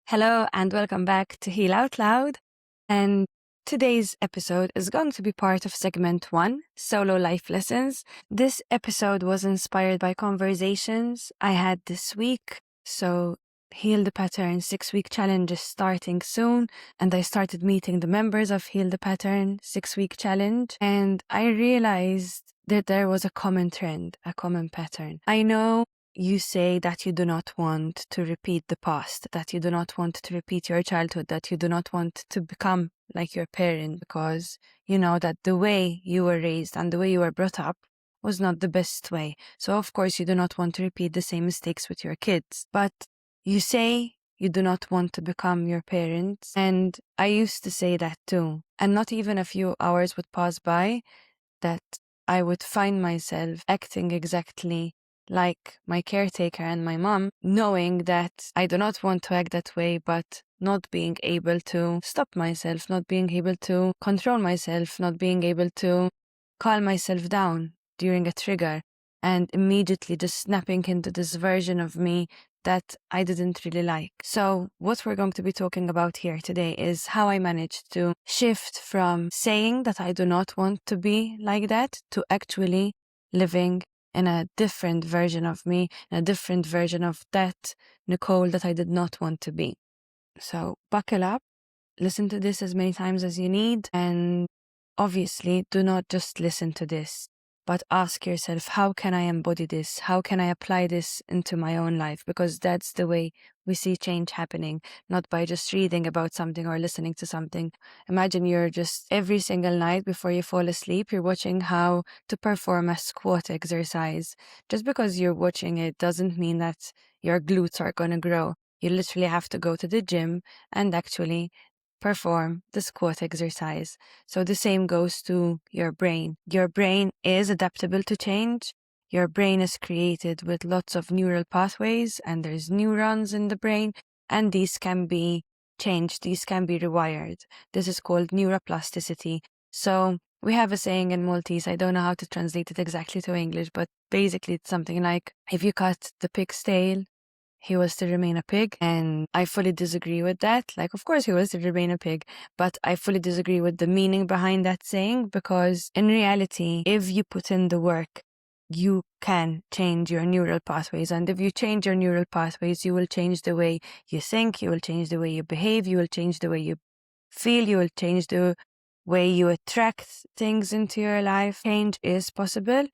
Hello and welcome back to Heal Out Loud. And today's episode is going to be part of segment 1, Solo Life Lessons. This episode was inspired by conversations I had this week. So Heal the Pattern 6-week challenge is starting soon. And I started meeting the members of Heal the Pattern 6-week challenge. And I realized that there was a common trend, a common pattern. I know you say that you do not want to repeat the past, that you do not want to repeat your childhood, that you do not want to become like your parent because you know that the way you were raised and the way you were brought up was not the best way. So of course you do not want to repeat the same mistakes with your kids. But you say you do not want to become your parents. And I used to say that too. And not even a few hours would pass by that I would find myself acting exactly like my caretaker and my mom, knowing that I do not want to act that way, but not being able to stop myself, not being able to control myself, not being able to calm myself down during a trigger, and immediately just snapping into this version of me that I didn't really like. So what we're going to be talking about here today is how I managed to shift from saying that I do not want to be like that to actually living in a different version of me, in a different version of that Nicole that I did not want to be. So buckle up, listen to this as many times as you need, and obviously do not just listen to this, but ask yourself, how can I embody this? How can I apply this into my own life? Because that's the way we see change happening, not by just reading about something or listening to something. Imagine you're just every single night before you fall asleep, you're watching how to perform a squat exercise. Just because you're watching it doesn't mean that your glutes are going to grow. You literally have to go to the gym and actually perform the squat exercise. So the same goes to your brain. Your brain is adaptable to change. Your brain is created with lots of neural pathways and there's neurons in the brain, and these can be changed. These can be rewired. This is called neuroplasticity. So we have a saying in Maltese, I don't know how to translate it exactly to English, but basically it's something like, if you cut the pig's tail, he was to remain a pig. And I fully disagree with that. Like, of course he was to remain a pig, but I fully disagree with the meaning behind that saying, because in reality, if you put in the work, you can change your neural pathways. And if you change your neural pathways, you will change the way you think, you will change the way you behave, you will change the way you feel, you will change the way you attract things into your life. Change is possible.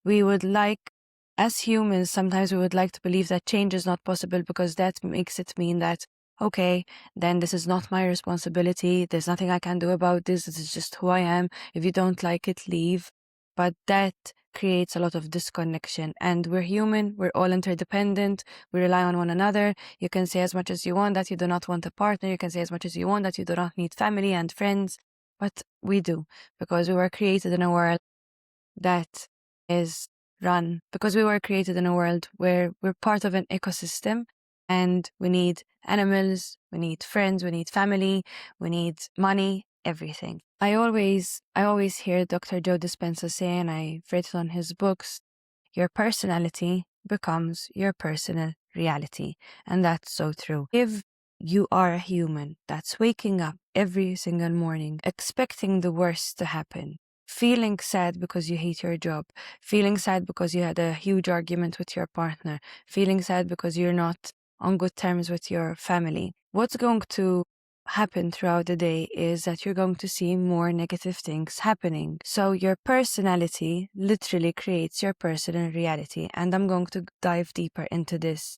We would like, as humans, sometimes we would like to believe that change is not possible because that makes it mean that, okay, then this is not my responsibility. There's nothing I can do about this. This is just who I am. If you don't like it, leave. But that creates a lot of disconnection. And we're human. We're all interdependent. We rely on one another. You can say as much as you want that you do not want a partner. You can say as much as you want that you do not need family and friends. But we do, because we were created in a world that is run, because we were created in a world where we're part of an ecosystem and we need animals, we need friends, we need family, we need money, everything. I always hear Dr. Joe Dispenza say, and I've read it on his books, your personality becomes your personal reality. And that's so true. If you are a human that's waking up every single morning expecting the worst to happen, feeling sad because you hate your job, feeling sad because you had a huge argument with your partner, feeling sad because you're not on good terms with your family, what's going to happen throughout the day is that you're going to see more negative things happening. So your personality literally creates your personal reality, and I'm going to dive deeper into this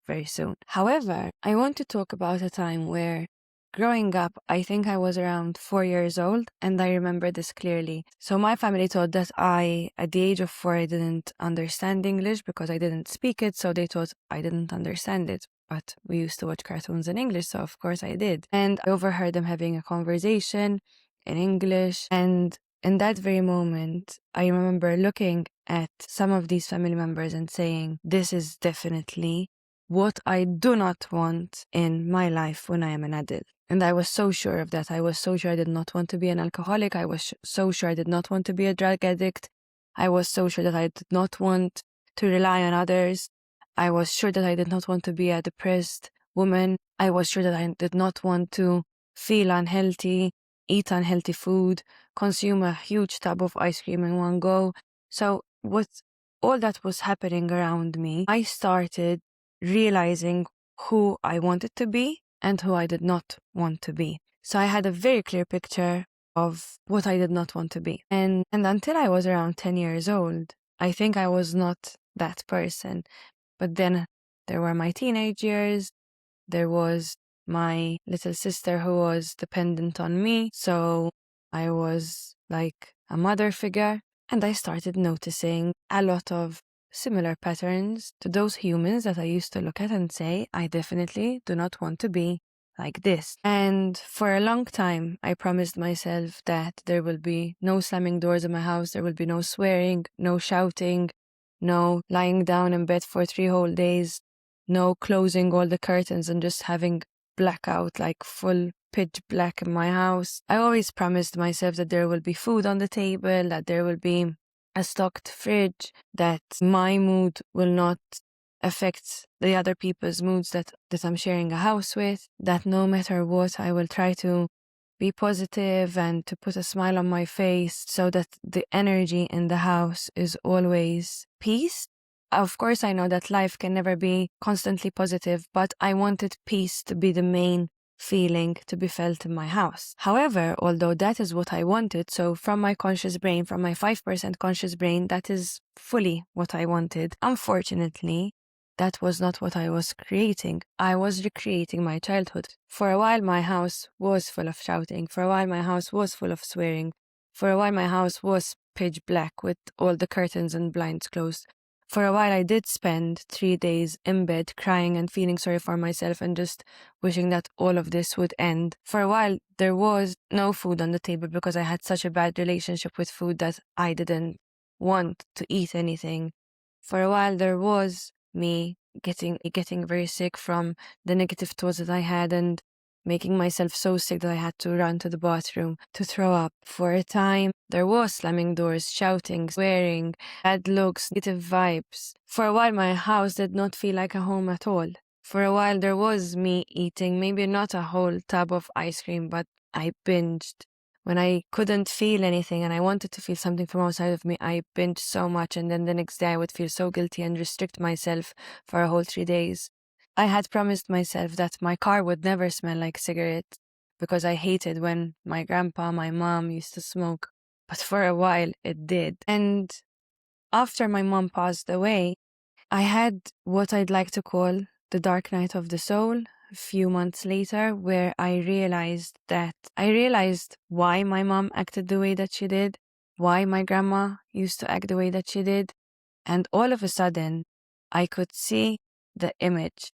very soon. However, I want to talk about a time where growing up, I think I was around 4 years old, and I remember this clearly. So my family thought that at the age of 4, I didn't understand English because I didn't speak it, so they thought I didn't understand it. But we used to watch cartoons in English, so of course I did. And I overheard them having a conversation in English, and in that very moment, I remember looking at some of these family members and saying, this is definitely what I do not want in my life when I am an adult. And I was so sure of that. I was so sure I did not want to be an alcoholic. I was so sure I did not want to be a drug addict. I was so sure that I did not want to rely on others. I was sure that I did not want to be a depressed woman. I was sure that I did not want to feel unhealthy, eat unhealthy food, consume a huge tub of ice cream in one go. So with all that was happening around me, I started realizing who I wanted to be and who I did not want to be. So I had a very clear picture of what I did not want to be. And until I was around 10 years old, I think I was not that person. But then there were my teenage years. There was my little sister who was dependent on me. So I was like a mother figure. And I started noticing a lot of similar patterns to those humans that I used to look at and say, I definitely do not want to be like this. And for a long time, I promised myself that there will be no slamming doors in my house, there will be no swearing, no shouting, no lying down in bed for 3 whole days, no closing all the curtains and just having blackout, like full pitch black in my house. I always promised myself that there will be food on the table, that there will be a stocked fridge, that my mood will not affect the other people's moods that I'm sharing a house with, that no matter what, I will try to be positive and to put a smile on my face so that the energy in the house is always peace. Of course, I know that life can never be constantly positive, but I wanted peace to be the main feeling to be felt in my house. However, although that is what I wanted, so from my conscious brain, from my 5% conscious brain, that is fully what I wanted. Unfortunately, that was not what I was creating. I was recreating my childhood. For a while, my house was full of shouting. For a while, my house was full of swearing. For a while, my house was pitch black with all the curtains and blinds closed. For a while, I did spend 3 days in bed crying and feeling sorry for myself and just wishing that all of this would end. For a while, there was no food on the table because I had such a bad relationship with food that I didn't want to eat anything. For a while, there was me getting very sick from the negative thoughts that I had and making myself so sick that I had to run to the bathroom to throw up. For a time, there was slamming doors, shouting, swearing, bad looks, negative vibes. For a while, my house did not feel like a home at all. For a while, there was me eating maybe not a whole tub of ice cream, but I binged. When I couldn't feel anything and I wanted to feel something from outside of me, I binged so much, and then the next day I would feel so guilty and restrict myself for a whole 3 days. I had promised myself that my car would never smell like cigarettes because I hated when my grandpa, my mom used to smoke. But for a while it did. And after my mom passed away, I had what I'd like to call the dark night of the soul a few months later, where I realized why my mom acted the way that she did, why my grandma used to act the way that she did. And all of a sudden, I could see the image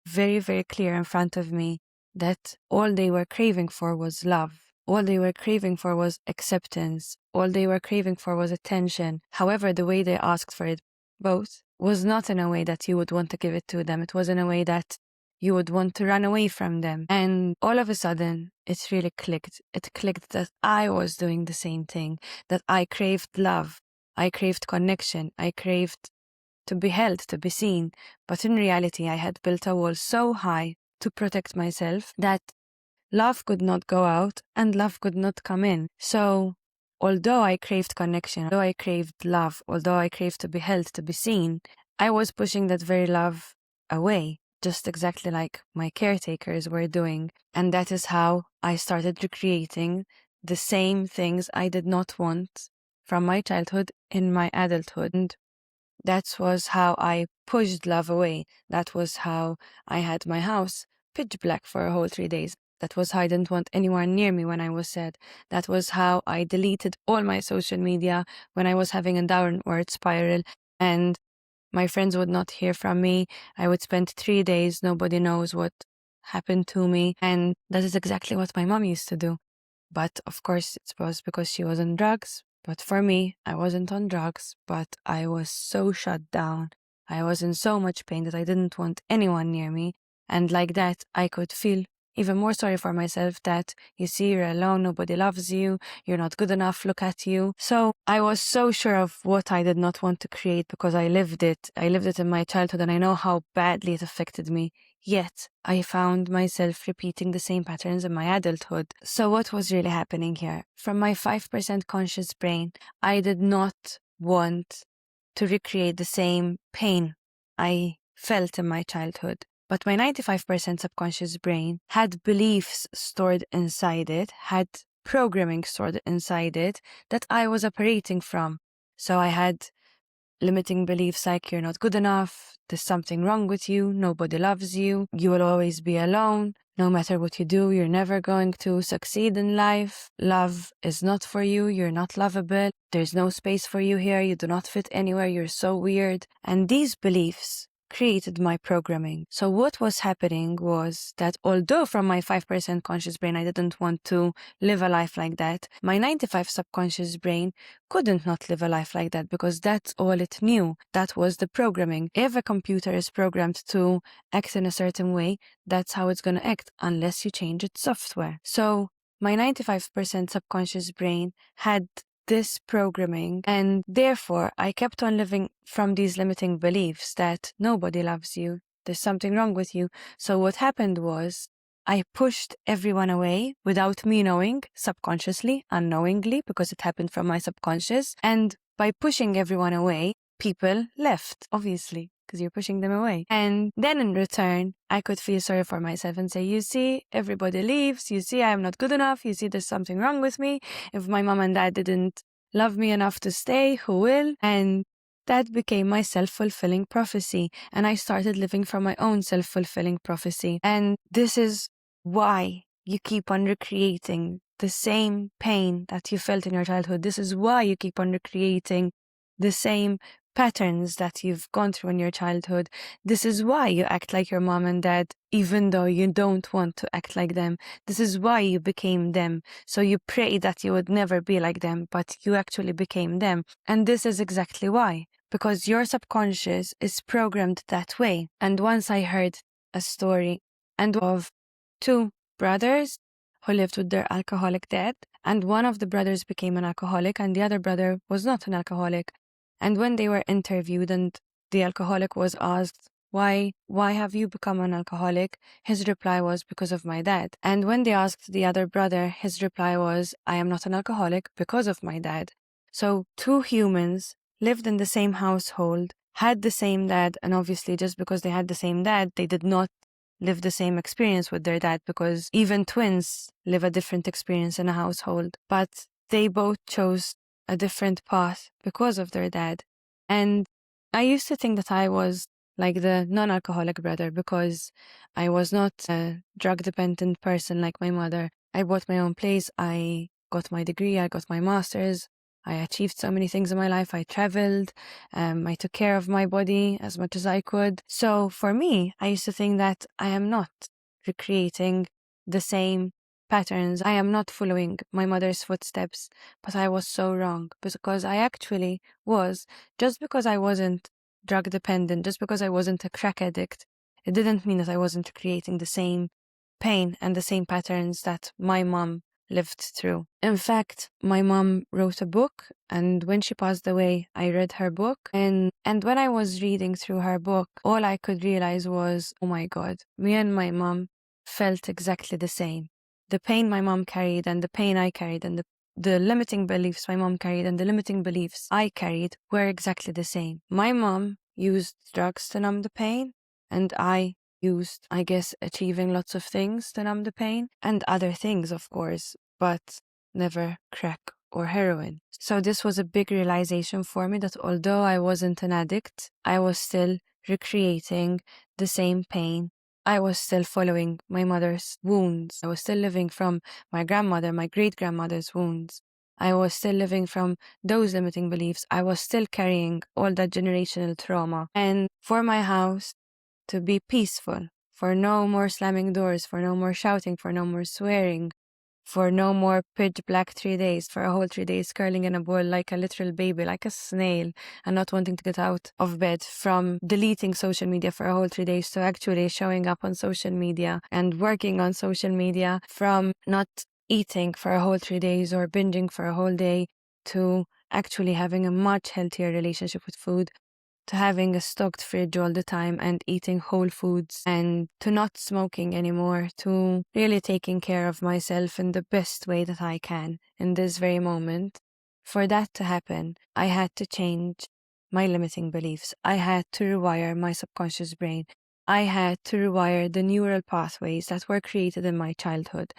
very, very clear in front of me that all they were craving for was love. All they were craving for was acceptance. All they were craving for was attention. However, the way they asked for it both was not in a way that you would want to give it to them. It was in a way that you would want to run away from them. And all of a sudden, it really clicked. It clicked that I was doing the same thing, that I craved love. I craved connection. I craved to be held, to be seen. But in reality, I had built a wall so high to protect myself that love could not go out and love could not come in. So although I craved connection, although I craved love, although I craved to be held, to be seen, I was pushing that very love away, just exactly like my caretakers were doing. And that is how I started recreating the same things I did not want from my childhood in my adulthood. And that was how I pushed love away. That was how I had my house pitch black for a whole 3 days. That was how I didn't want anyone near me when I was sad. That was how I deleted all my social media when I was having a downward spiral and my friends would not hear from me. I would spend 3 days, nobody knows what happened to me. And that is exactly what my mom used to do. But of course, it was because she was on drugs. But for me, I wasn't on drugs, but I was so shut down. I was in so much pain that I didn't want anyone near me. And like that, I could feel even more sorry for myself that, you see, you're alone, nobody loves you, you're not good enough, look at you. So I was so sure of what I did not want to create because I lived it. I lived it in my childhood and I know how badly it affected me. Yet I found myself repeating the same patterns in my adulthood. So what was really happening here? From my 5% conscious brain, I did not want to recreate the same pain I felt in my childhood. But my 95% subconscious brain had beliefs stored inside it, had programming stored inside it that I was operating from. So I had limiting beliefs like you're not good enough, there's something wrong with you, nobody loves you, you will always be alone, no matter what you do, you're never going to succeed in life, love is not for you, you're not lovable, there's no space for you here, you do not fit anywhere, you're so weird. And these beliefs created my programming. So what was happening was that although from my 5% conscious brain I didn't want to live a life like that, my 95 subconscious brain couldn't not live a life like that because that's all it knew. That was the programming. If a computer is programmed to act in a certain way, that's how it's going to act unless you change its software. So my 95% subconscious brain had this programming, and therefore I kept on living from these limiting beliefs that nobody loves you, there's something wrong with you. So what happened was I pushed everyone away without me knowing, subconsciously, unknowingly, because it happened from my subconscious. And by pushing everyone away, people left, obviously, because you're pushing them away. And then in return, I could feel sorry for myself and say, you see, everybody leaves. You see, I'm not good enough. You see, there's something wrong with me. If my mom and dad didn't love me enough to stay, who will? And that became my self-fulfilling prophecy. And I started living from my own self-fulfilling prophecy. And this is why you keep on recreating the same pain that you felt in your childhood. This is why you keep on recreating the same patterns that you've gone through in your childhood. This is why you act like your mom and dad, even though you don't want to act like them. This is why you became them. So you pray that you would never be like them, but you actually became them. And this is exactly why. Because your subconscious is programmed that way. And once I heard a story of two brothers who lived with their alcoholic dad, and one of the brothers became an alcoholic and the other brother was not an alcoholic. And when they were interviewed and the alcoholic was asked, why have you become an alcoholic? His reply was, because of my dad. And when they asked the other brother, his reply was, I am not an alcoholic because of my dad. So two humans lived in the same household, had the same dad, and obviously just because they had the same dad, they did not live the same experience with their dad, because even twins live a different experience in a household. But they both chose a different path because of their dad. And I used to think that I was like the non-alcoholic brother because I was not a drug-dependent person like my mother. I bought my own place, I got my degree, I got my master's, I achieved so many things in my life. I traveled, I took care of my body as much as I could. So for me, I used to think that I am not recreating the same patterns. I am not following my mother's footsteps, but I was so wrong because I actually was. Just because I wasn't drug dependent, just because I wasn't a crack addict, it didn't mean that I wasn't creating the same pain and the same patterns that my mom lived through. In fact, my mom wrote a book, and when she passed away, I read her book. And when I was reading through her book, all I could realize was, oh my God, me and my mom felt exactly the same. The pain my mom carried and the pain I carried, and the limiting beliefs my mom carried and the limiting beliefs I carried were exactly the same. My mom used drugs to numb the pain, and I used, I guess, achieving lots of things to numb the pain, and other things, of course, but never crack or heroin. So this was a big realization for me that although I wasn't an addict, I was still recreating the same pain. I was still following my mother's wounds. I was still living from my grandmother, my great-grandmother's wounds. I was still living from those limiting beliefs. I was still carrying all that generational trauma. And for my house to be peaceful, for no more slamming doors, for no more shouting, for no more swearing, for no more pitch black 3 days, for a whole 3 days curling in a ball like a literal baby, like a snail, and not wanting to get out of bed, from deleting social media for a whole 3 days to actually showing up on social media and working on social media, from not eating for a whole 3 days or binging for a whole day to actually having a much healthier relationship with food. to having a stocked fridge all the time and eating whole foods, and to not smoking anymore, to really taking care of myself in the best way that I can in this very moment. For that to happen, I had to change my limiting beliefs. I had to rewire my subconscious brain. I had to rewire the neural pathways that were created in my childhood.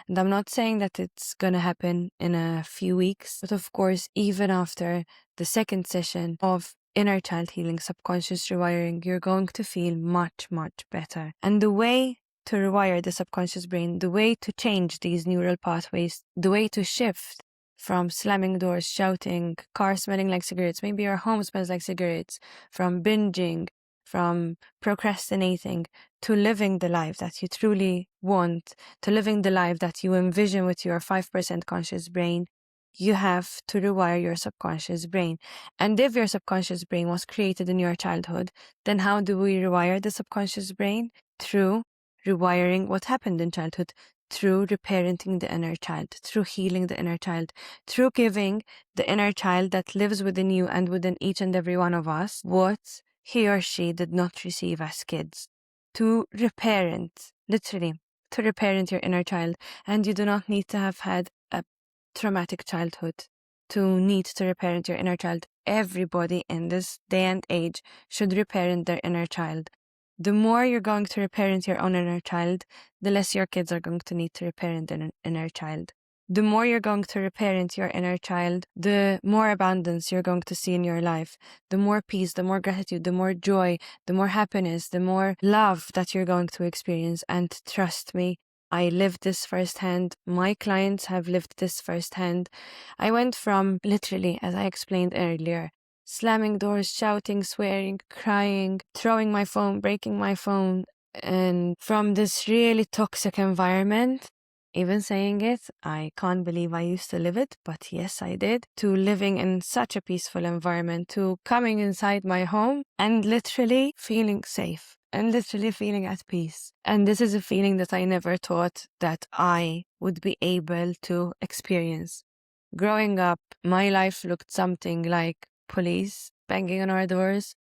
And I'm not saying that it's going to happen in a few weeks, but of course, even after the second session of inner child healing, subconscious rewiring, you're going to feel much, much better. And the way to rewire the subconscious brain, the way to change these neural pathways, the way to shift from slamming doors, shouting, car smelling like cigarettes, maybe your home smells like cigarettes, from binging, from procrastinating, to living the life that you truly want, to living the life that you envision with your 5% conscious brain, you have to rewire your subconscious brain. And if your subconscious brain was created in your childhood, then how do we rewire the subconscious brain? Through rewiring what happened in childhood, through reparenting the inner child, through healing the inner child, through giving the inner child that lives within you and within each and every one of us what he or she did not receive as kids. To reparent, literally, to reparent your inner child. And you do not need to have had a traumatic childhood to need to reparent your inner child. Everybody in this day and age should reparent their inner child. The more you're going to reparent your own inner child, the less your kids are going to need to reparent their inner child. The more you're going to reparent your inner child, the more abundance you're going to see in your life, the more peace, the more gratitude, the more joy, the more happiness, the more love that you're going to experience. And trust me, I lived this firsthand. My clients have lived this firsthand. I went from literally, as I explained earlier, slamming doors, shouting, swearing, crying, throwing my phone, breaking my phone, and from this really toxic environment, even saying it, I can't believe I used to live it, but yes, I did, to living in such a peaceful environment, to coming inside my home and literally feeling safe and literally feeling at peace. And this is a feeling that I never thought that I would be able to experience. Growing up, my life looked something like police banging on our doors,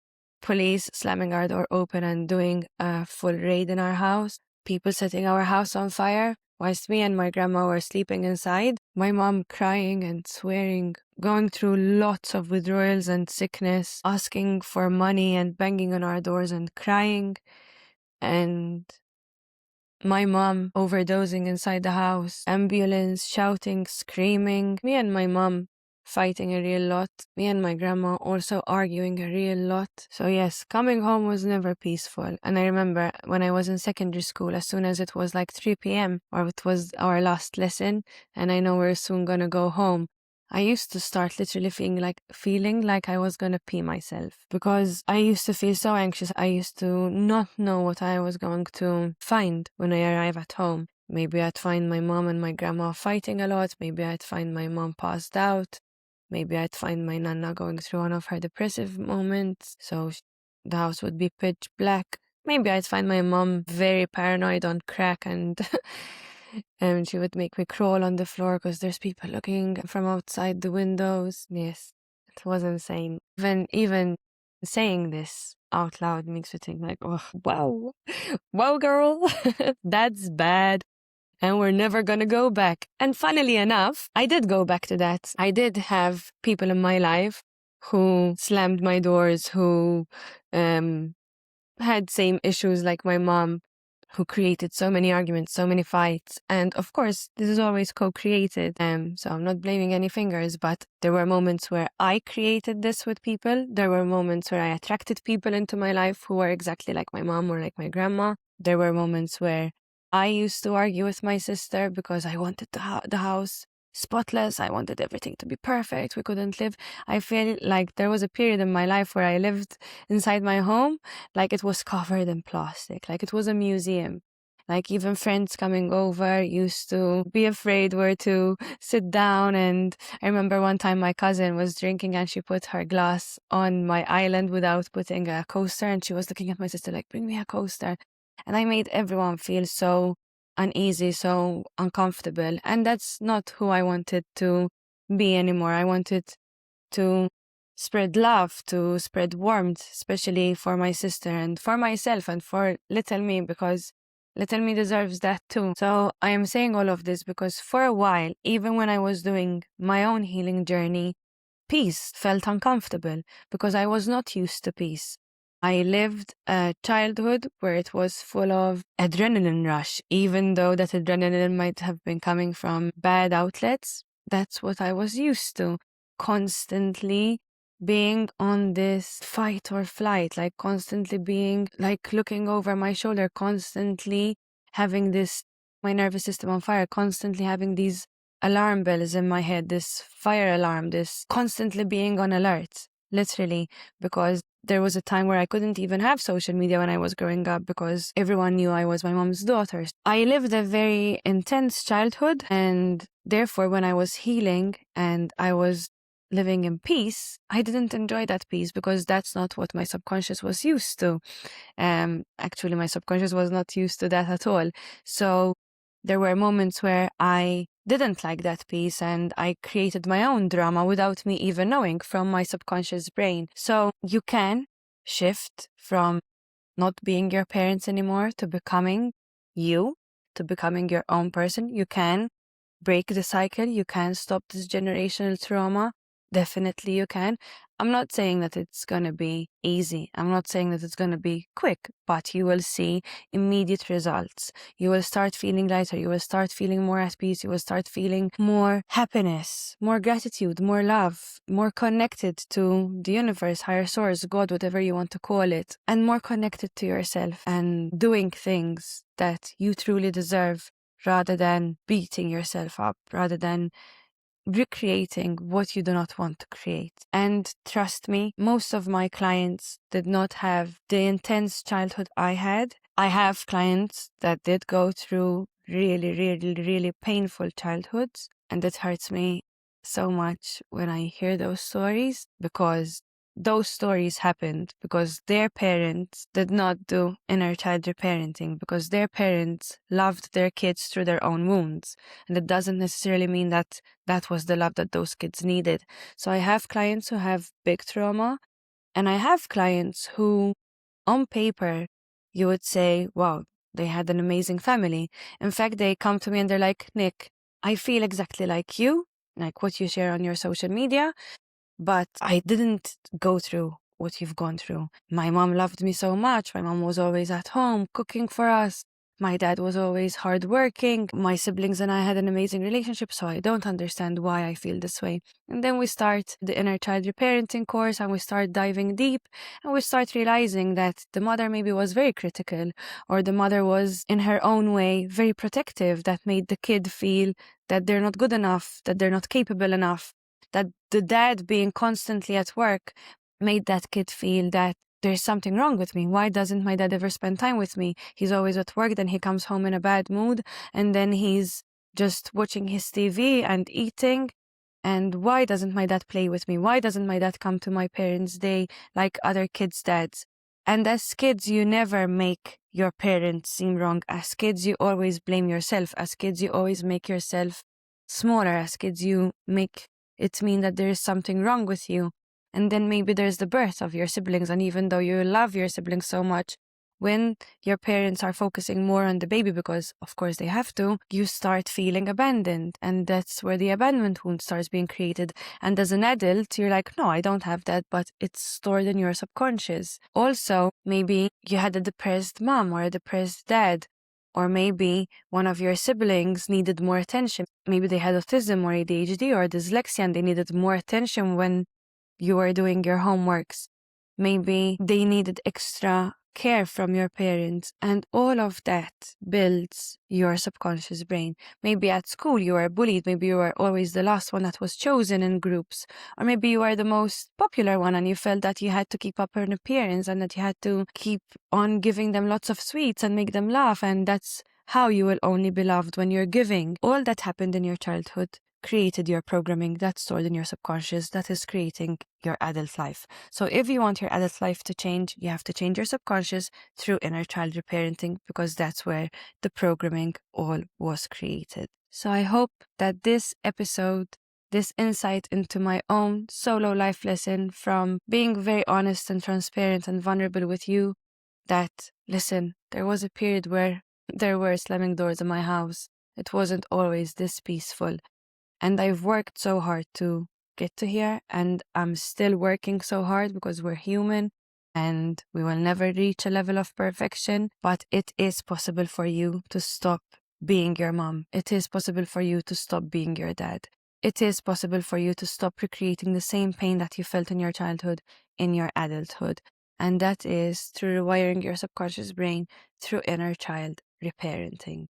police slamming our door open and doing a full raid in our house, people setting our house on fire, whilst me and my grandma were sleeping inside, my mom crying and swearing, going through lots of withdrawals and sickness, asking for money and banging on our doors and crying, and my mom overdosing inside the house, ambulance, shouting, screaming, me and my mom fighting a real lot, me and my grandma also arguing a real lot. So yes, coming home was never peaceful. And I remember when I was in secondary school, as soon as it was like 3 p.m. or it was our last lesson and I know we're soon gonna go home, I used to start literally feeling like I was gonna pee myself, because I used to feel so anxious. I used to not know what I was going to find when I arrive at home. Maybe I'd find my mom and my grandma fighting a lot. Maybe I'd find my mom passed out. Maybe I'd find my nana going through one of her depressive moments, so the house would be pitch black. Maybe I'd find my mom very paranoid on crack and and she would make me crawl on the floor because there's people looking from outside the windows. Yes, it was insane. Even saying this out loud makes me think like, oh, wow, wow, girl, that's bad. And we're never gonna go back. And funnily enough, I did go back to that. I did have people in my life who slammed my doors, who had same issues like my mom, who created so many arguments, so many fights. And of course, this is always co-created. So I'm not blaming any fingers, but there were moments where I created this with people. There were moments where I attracted people into my life who were exactly like my mom or like my grandma. There were moments where I used to argue with my sister because I wanted the house spotless. I wanted everything to be perfect. We couldn't live. I feel like there was a period in my life where I lived inside my home like it was covered in plastic, like it was a museum. Like even friends coming over used to be afraid where to sit down. And I remember one time my cousin was drinking and she put her glass on my island without putting a coaster. And she was looking at my sister like, bring me a coaster. And I made everyone feel so uneasy, so uncomfortable. And that's not who I wanted to be anymore. I wanted to spread love, to spread warmth, especially for my sister and for myself and for little me, because little me deserves that too. So I am saying all of this because for a while, even when I was doing my own healing journey, peace felt uncomfortable because I was not used to peace. I lived a childhood where it was full of adrenaline rush, even though that adrenaline might have been coming from bad outlets. That's what I was used to. Constantly being on this fight or flight, like constantly being like looking over my shoulder, constantly having my nervous system on fire, constantly having these alarm bells in my head, this fire alarm, this constantly being on alert, literally, because there was a time where I couldn't even have social media when I was growing up because everyone knew I was my mom's daughter. I lived a very intense childhood, and therefore when I was healing and I was living in peace, I didn't enjoy that peace because that's not what my subconscious was used to. Actually, my subconscious was not used to that at all. So there were moments where I didn't like that peace and I created my own drama without me even knowing from my subconscious brain. So you can shift from not being your parents anymore to becoming you, to becoming your own person. You can break the cycle. You can stop this generational trauma. Definitely you can. I'm not saying that it's going to be easy. I'm not saying that it's going to be quick, but you will see immediate results. You will start feeling lighter. You will start feeling more at peace. You will start feeling more happiness, more gratitude, more love, more connected to the universe, higher source, God, whatever you want to call it, and more connected to yourself and doing things that you truly deserve rather than beating yourself up, rather than recreating what you do not want to create. And trust me, most of my clients did not have the intense childhood I had. I have clients that did go through really, really, really painful childhoods, and it hurts me so much when I hear those stories because those stories happened because their parents did not do inner child reparenting, because their parents loved their kids through their own wounds. And it doesn't necessarily mean that that was the love that those kids needed. So I have clients who have big trauma, and I have clients who, on paper, you would say, wow, they had an amazing family. In fact, they come to me and they're like, Nick, I feel exactly like you, like what you share on your social media, but I didn't go through what you've gone through. My mom loved me so much. My mom was always at home cooking for us. My dad was always hardworking. My siblings and I had an amazing relationship, so I don't understand why I feel this way. And then we start the inner child reparenting course and we start diving deep and we start realizing that the mother maybe was very critical, or the mother was in her own way very protective, that made the kid feel that they're not good enough, that they're not capable enough, that the dad being constantly at work made that kid feel that there's something wrong with me. Why doesn't my dad ever spend time with me? He's always at work, then he comes home in a bad mood, and then he's just watching his TV and eating. And why doesn't my dad play with me? Why doesn't my dad come to my parents' day like other kids' dads? And as kids, you never make your parents seem wrong. As kids, you always blame yourself. As kids, you always make yourself smaller. As kids, you make it mean that there is something wrong with you. And then maybe there's the birth of your siblings. And even though you love your siblings so much, when your parents are focusing more on the baby, because of course they have to, you start feeling abandoned. And that's where the abandonment wound starts being created. And as an adult, you're like, no, I don't have that, but it's stored in your subconscious. Also, maybe you had a depressed mom or a depressed dad. Or maybe one of your siblings needed more attention. Maybe they had autism or ADHD or dyslexia and they needed more attention when you were doing your homeworks. Maybe they needed extra care from your parents, and all of that builds your subconscious brain. Maybe at school you were bullied, maybe you were always the last one that was chosen in groups, or maybe you were the most popular one and you felt that you had to keep up an appearance and that you had to keep on giving them lots of sweets and make them laugh, and that's how you will only be loved, when you're giving. All that happened in your childhood created your programming that's stored in your subconscious that is creating your adult life. So if you want your adult life to change, you have to change your subconscious through inner child reparenting, because that's where the programming all was created. So I hope that this episode this insight into my own solo life lesson from being very honest and transparent and vulnerable with you that, listen, there was a period where there were slamming doors in my house. It wasn't always this peaceful. And I've worked so hard to get to here, and I'm still working so hard because we're human and we will never reach a level of perfection. But it is possible for you to stop being your mom. It is possible for you to stop being your dad. It is possible for you to stop recreating the same pain that you felt in your childhood in your adulthood. And that is through rewiring your subconscious brain through inner child reparenting.